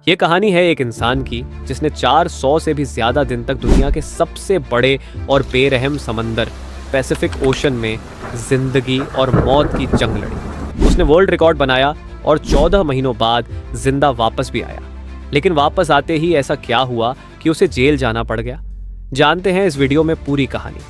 ये कहानी है एक इंसान की जिसने 400 से भी ज्यादा दिन तक दुनिया के सबसे बड़े और बेरहम समंदर पैसिफिक ओशन में जिंदगी और मौत की जंग लड़ी। उसने वर्ल्ड रिकॉर्ड बनाया और 14 महीनों बाद जिंदा वापस भी आया। लेकिन वापस आते ही ऐसा क्या हुआ कि उसे जेल जाना पड़ गया? जानते हैं इस वीडियो में पूरी कहानी।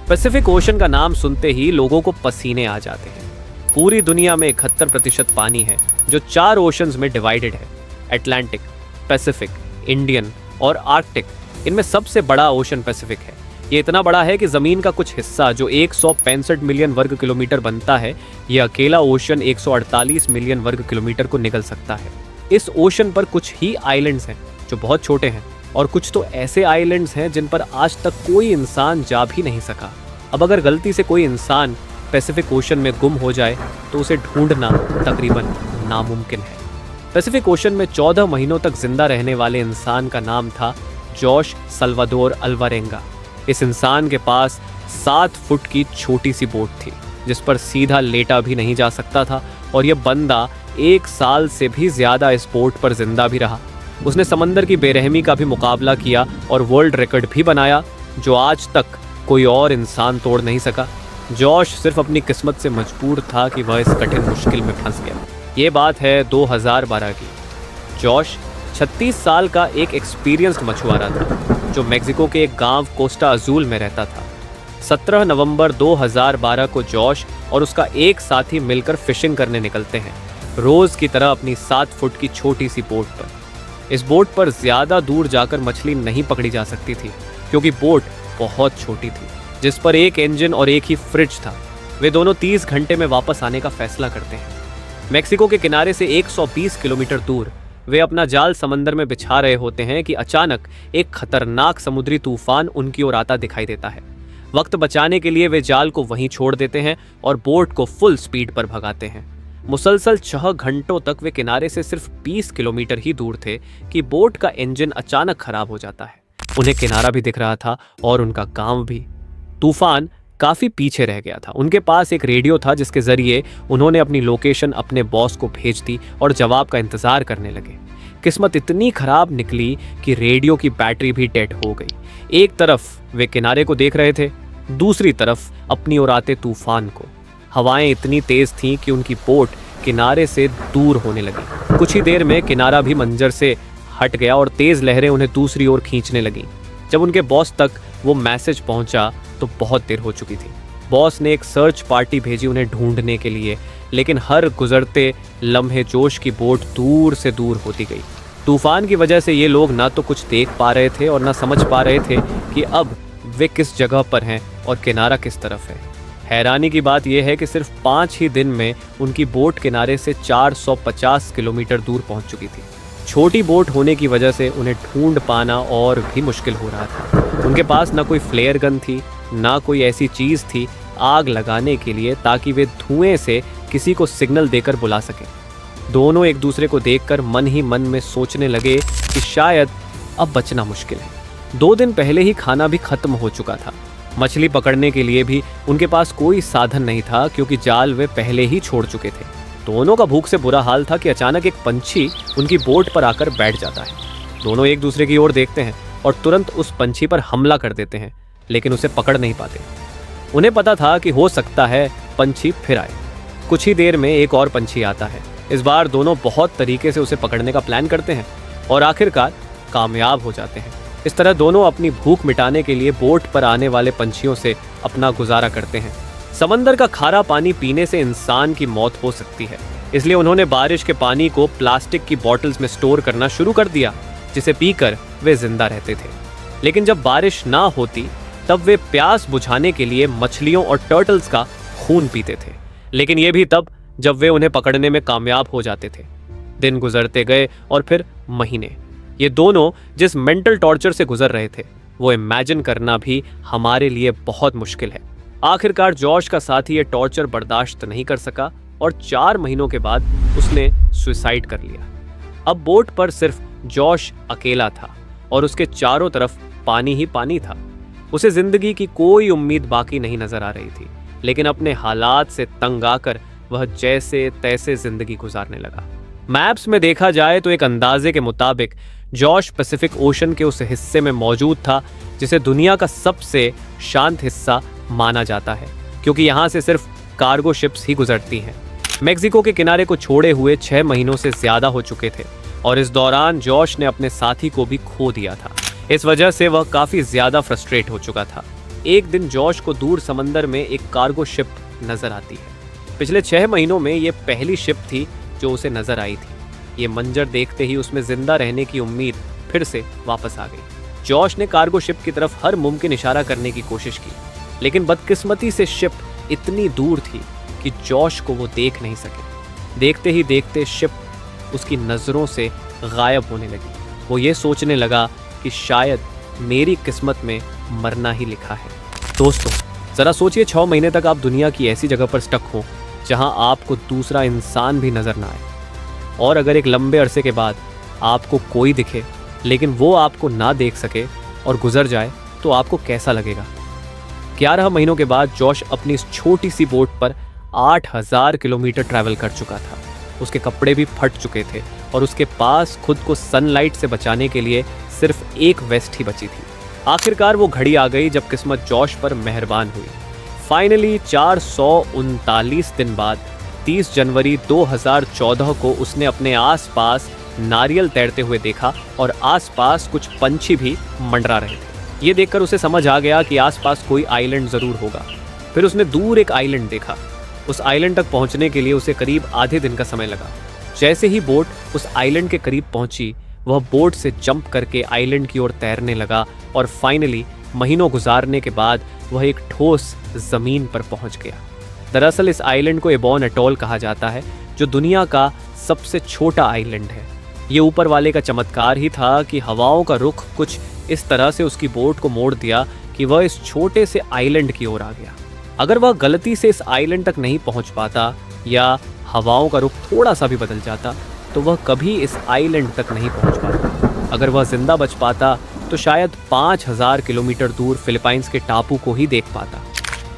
पैसिफिक ओशन का नाम सुनते ही लोगों को पसीने आ जाते हैं। पूरी दुनिया में 71% पानी है जो 4 ओशंस में डिवाइडेड है, अटलांटिक, पैसिफिक, इंडियन और आर्कटिक। इनमें सबसे बड़ा ओशन पैसिफिक है। ये इतना बड़ा है कि जमीन का कुछ हिस्सा जो 165 मिलियन वर्ग किलोमीटर बनता है, ये अकेला ओशन 148 मिलियन वर्ग किलोमीटर को निगल सकता है। इस ओशन पर कुछ ही आइलैंड्स हैं जो बहुत छोटे हैं और कुछ तो ऐसे आइलैंड्स हैं जिन पर आज तक कोई इंसान जा भी नहीं सका। अब अगर गलती से कोई इंसान पैसिफिक ओशन में गुम हो जाए तो उसे ढूंढना तकरीबन नामुमकिन है। पैसिफिक ओशन में 14 महीनों तक जिंदा रहने वाले इंसान का नाम था जोश सल्वाडोर अल्वारेंगा। इस इंसान के पास 7 फुट की छोटी सी बोट थी जिस पर सीधा लेटा भी नहीं जा सकता था, और यह बंदा 1 साल से भी ज्यादा इस बोट पर जिंदा भी रहा। उसने समंदर की बेरहमी का भी मुकाबला किया और वर्ल्ड रिकॉर्ड भी बनाया जो आज तक कोई और इंसान तोड़ नहीं सका। जॉश सिर्फ अपनी किस्मत से मजबूर था कि वह इस कठिन मुश्किल में फंस गया। ये बात है 2012 की। जॉश 36 साल का एक एक्सपीरियंस्ड मछुआरा था जो मेक्सिको के एक गांव कोस्टा अजूल में रहता था। 17 नवंबर 2012 को जॉश और उसका एक साथी मिलकर फिशिंग करने निकलते हैं, रोज की तरह अपनी 7 फुट की छोटी सी बोट पर। इस बोट पर ज्यादा दूर जाकर मछली नहीं पकड़ी जा सकती थी क्योंकि बोट बहुत छोटी थी, जिस पर एक इंजन और एक ही फ्रिज था। वे दोनों 30 घंटे में वापस आने का फैसला करते हैं। मेक्सिको के किनारे से 120 किलोमीटर दूर वे अपना जाल समंदर में बिछा रहे होते हैं कि अचानक एक खतरनाक समुद्री तूफान उनकी ओर आता दिखाई देता है। वक्त बचाने के लिए वे जाल को वहीं छोड़ देते हैं और बोट को फुल स्पीड पर भगाते हैं। मुसलसल 6 घंटों तक वे किनारे से सिर्फ 20 किलोमीटर ही दूर थे कि बोट का इंजन अचानक खराब हो जाता है। उन्हें किनारा भी दिख रहा था और उनका गांव भी। तूफान काफी पीछे रह गया था। उनके पास एक रेडियो था जिसके जरिए उन्होंने अपनी लोकेशन अपने बॉस को भेज दी और जवाब का इंतजार करने लगे। किस्मत इतनी खराब निकली कि रेडियो की बैटरी भी डेड हो गई। एक तरफ वे किनारे को देख रहे थे, दूसरी तरफ अपनी ओर आते तूफान को। हवाएं इतनी तेज थीं कि उनकी बोट किनारे से दूर होने लगी। कुछ ही देर में किनारा भी मंजर से हट गया और तेज लहरें उन्हें दूसरी ओर खींचने लगीं। जब उनके बॉस तक वो मैसेज पहुंचा तो बहुत देर हो चुकी थी। बॉस ने एक सर्च पार्टी भेजी उन्हें ढूंढने के लिए, लेकिन हर गुजरते लम्हे जोश की बोट दूर से दूर होती गई। तूफान की वजह से ये लोग ना तो कुछ देख पा रहे थे और ना समझ पा रहे थे कि अब वे किस जगह पर हैं और किनारा किस तरफ है। हैरानी की बात यह है कि सिर्फ 5 ही दिन में उनकी बोट किनारे से 450 किलोमीटर दूर पहुंच चुकी थी। छोटी बोट होने की वजह से उन्हें ढूंढ पाना और भी मुश्किल हो रहा था। उनके पास ना कोई फ्लेयर गन थी, ना कोई ऐसी चीज़ थी आग लगाने के लिए ताकि वे धुएं से किसी को सिग्नल देकर बुला सकें। दोनों एक दूसरे को देखकर मन ही मन में सोचने लगे कि शायद अब बचना मुश्किल है। 2 दिन पहले ही खाना भी खत्म हो चुका था। मछली पकड़ने के लिए भी उनके पास कोई साधन नहीं था क्योंकि जाल वे पहले ही छोड़ चुके थे। दोनों का भूख से बुरा हाल था कि अचानक एक पंछी उनकी बोट पर आकर बैठ जाता है। दोनों एक दूसरे की ओर देखते हैं और तुरंत उस पंछी पर हमला कर देते हैं, लेकिन उसे पकड़ नहीं पाते। उन्हें पता था कि हो सकता है पंछी फिर आए। कुछ ही देर में एक और पंछी आता है। इस बार दोनों बहुत तरीके से उसे पकड़ने का प्लान करते हैं और आखिरकार कामयाब हो जाते हैं। इस तरह दोनों अपनी भूख मिटाने के लिए बोट पर आने वाले पंछियों से अपना गुजारा करते हैं। समंदर का खारा पानी पीने से इंसान की मौत हो सकती है, इसलिए उन्होंने बारिश के पानी को प्लास्टिक की बॉटल्स में स्टोर करना शुरू कर दिया जिसे पीकर वे जिंदा रहते थे। लेकिन जब बारिश ना होती तब वे प्यास बुझाने के लिए मछलियों और टर्टल्स का खून पीते थे, लेकिन ये भी तब जब वे उन्हें पकड़ने में कामयाब हो जाते थे। दिन गुजरते गए और फिर महीने। ये दोनों जिस मेंटल टॉर्चर से गुजर रहे थे वो इमेजिन करना भी हमारे लिए बहुत मुश्किल है। आखिरकार जॉश का साथी ये टॉर्चर बर्दाश्त नहीं कर सका और 4 महीनों के बाद उसने सुसाइड कर लिया। अब बोट पर सिर्फ जॉश अकेला था और उसके चारों तरफ पानी ही पानी था। उसे जिंदगी की कोई उम्मीद बाकी नहीं नजर आ रही थी, लेकिन अपने हालात से तंग आकर वह जैसे तैसे जिंदगी गुजारने लगा। मैप्स में देखा जाए तो एक अंदाजे के मुताबिक जॉश पैसिफिक ओशन के उस हिस्से में मौजूद था जिसे दुनिया का सबसे शांत हिस्सा माना जाता है, क्योंकि यहाँ से सिर्फ कार्गो शिप्स ही गुजरती हैं। मेक्सिको के किनारे को छोड़े हुए 6 महीनों से ज्यादा हो चुके थे और इस दौरान जॉश ने अपने साथी को भी खो दिया था। इस वजह से वह काफी ज्यादा फ्रस्ट्रेट हो चुका था। एक दिन जॉश को दूर समंदर में एक कार्गो शिप नजर आती है। पिछले 6 महीनों में ये पहली शिप थी जो उसे नजर आई थी। ये मंजर देखते ही उसमें जिंदा रहने की उम्मीद फिर से वापस आ गई। जॉश ने कार्गो शिप की तरफ हर मुमकिन इशारा करने की कोशिश की, लेकिन बदकिस्मती से शिप इतनी दूर थी कि जॉश को वो देख नहीं सके। देखते ही देखते शिप उसकी नज़रों से गायब होने लगी। वो ये सोचने लगा कि शायद मेरी किस्मत में मरना ही लिखा है। दोस्तों, ज़रा सोचिए 6 महीने तक आप दुनिया की ऐसी जगह पर स्टक हो जहां आपको दूसरा इंसान भी नज़र ना आए, और अगर एक लंबे अरसे के बाद आपको कोई दिखे लेकिन वो आपको ना देख सके और गुजर जाए तो आपको कैसा लगेगा। 11 महीनों के बाद जॉश अपनी इस छोटी सी बोट पर 8000 किलोमीटर ट्रैवल कर चुका था। उसके कपड़े भी फट चुके थे और उसके पास खुद को सनलाइट से बचाने के लिए सिर्फ एक वेस्ट ही बची थी। आखिरकार वो घड़ी आ गई जब किस्मत जॉश पर मेहरबान हुई। फाइनली 439 दिन बाद 30 जनवरी 2014 को उसने अपने आसपास नारियल तैरते हुए देखा और आसपास कुछ पंछी भी मंडरा रहे थे। ये देखकर उसे समझ आ गया कि आसपास कोई आइलैंड जरूर होगा। फिर उसने दूर एक आइलैंड देखा। उस आइलैंड तक पहुंचने के लिए उसे करीब आधे दिन का समय लगा। जैसे ही बोट उस आइलैंड के करीब पहुंची, वह बोट से जंप करके आइलैंड की ओर तैरने लगा और फाइनली महीनों गुजारने के बाद वह एक ठोस जमीन पर पहुंच गया। दरअसल इस आइलैंड को एबॉन एटॉल कहा जाता है, जो दुनिया का सबसे छोटा आइलैंड है। ये ऊपर वाले का चमत्कार ही था कि हवाओं का रुख कुछ इस तरह से उसकी बोट को मोड़ दिया कि वह इस छोटे से आइलैंड की ओर आ गया। अगर वह गलती से इस आइलैंड तक नहीं पहुंच पाता या हवाओं का रुख थोड़ा सा भी बदल जाता तो वह कभी इस आइलैंड तक नहीं पहुंच पाता। अगर वह जिंदा बच पाता तो शायद 5000 किलोमीटर दूर फिलीपाइंस के टापू को ही देख पाता।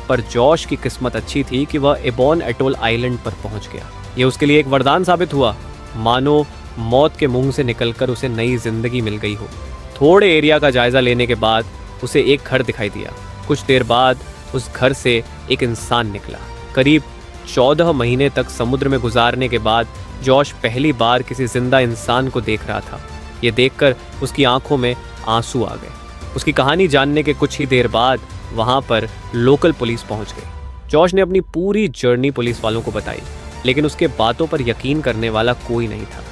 पर जॉश की किस्मत अच्छी थी कि वह एबॉन एटोल आइलैंड पर पहुंच गया। यह उसके लिए एक वरदान साबित हुआ, मानो मौत के मुंह से निकलकर उसे नई जिंदगी मिल गई हो। थोड़े एरिया का जायजा लेने के बाद उसे एक घर दिखाई दिया। कुछ देर बाद उस घर से एक इंसान निकला। करीब 14 महीने तक समुद्र में गुजारने के बाद जॉश पहली बार किसी जिंदा इंसान को देख रहा था। ये देखकर उसकी आंखों में आंसू आ गए। उसकी कहानी जानने के कुछ ही देर बाद वहां पर लोकल पुलिस पहुंच गई। जॉश ने अपनी पूरी जर्नी पुलिस वालों को बताई, लेकिन उसके बातों पर यकीन करने वाला कोई नहीं था।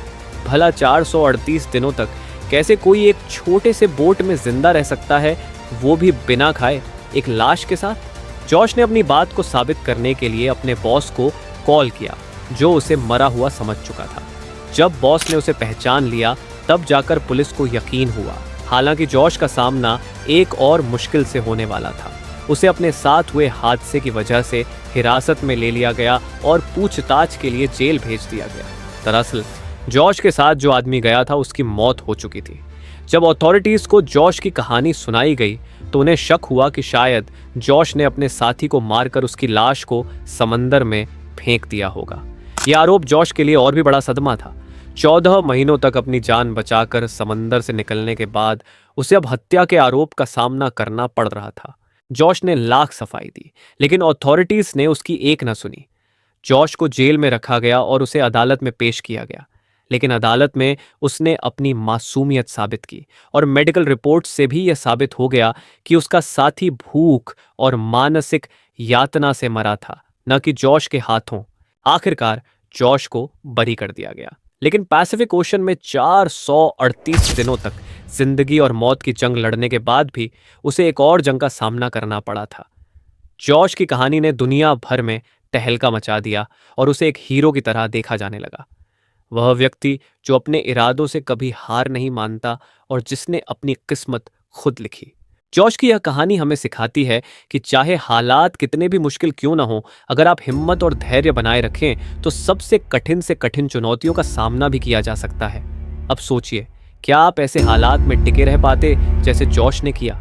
भला 438 दिनों तक कैसे कोई एक छोटे से बोट में जिंदा रह सकता है, वो भी बिना खाए, एक लाश के साथ? जॉश ने अपनी बात को साबित करने के लिए अपने बॉस को कॉल किया, जो उसे मरा हुआ समझ चुका था। जब बॉस ने उसे पहचान लिया तब जाकर पुलिस को यकीन हुआ। हालांकि जॉश का सामना एक और मुश्किल से होने वाला था। उसे अपने साथ हुए हादसे की वजह से हिरासत में ले लिया गया और पूछताछ के लिए जेल भेज दिया गया। दरअसल जॉश के साथ जो आदमी गया था उसकी मौत हो चुकी थी। जब अथॉरिटीज को जॉश की कहानी सुनाई गई तो उन्हें शक हुआ कि शायद जॉश ने अपने साथी को मारकर उसकी लाश को समंदर में फेंक दिया होगा। यह आरोप जॉश के लिए और भी बड़ा सदमा था। 14 महीनों तक अपनी जान बचाकर समंदर से निकलने के बाद उसे अब हत्या के आरोप का सामना करना पड़ रहा था। जॉश ने लाख सफाई दी, लेकिन अथॉरिटीज ने उसकी एक न सुनी। जॉश को जेल में रखा गया और उसे अदालत में पेश किया गया, लेकिन अदालत में उसने अपनी मासूमियत साबित की और मेडिकल रिपोर्ट से भी यह साबित हो गया कि उसका साथी भूख और मानसिक यातना से मरा था, न कि जॉश के हाथों। आखिरकार जॉश को बरी कर दिया गया, लेकिन पैसिफिक ओशन में 438 दिनों तक जिंदगी और मौत की जंग लड़ने के बाद भी उसे एक और जंग का सामना करना पड़ा था। जॉश की कहानी ने दुनिया भर में तहलका मचा दिया और उसे एक हीरो की तरह देखा जाने लगा। वह व्यक्ति जो अपने इरादों से कभी हार नहीं मानता और जिसने अपनी किस्मत खुद लिखी। जॉश की यह कहानी हमें सिखाती है कि चाहे हालात कितने भी मुश्किल क्यों ना हो, अगर आप हिम्मत और धैर्य बनाए रखें तो सबसे कठिन से कठिन चुनौतियों का सामना भी किया जा सकता है। अब सोचिए, क्या आप ऐसे हालात में टिके रह पाते जैसे जॉश ने किया?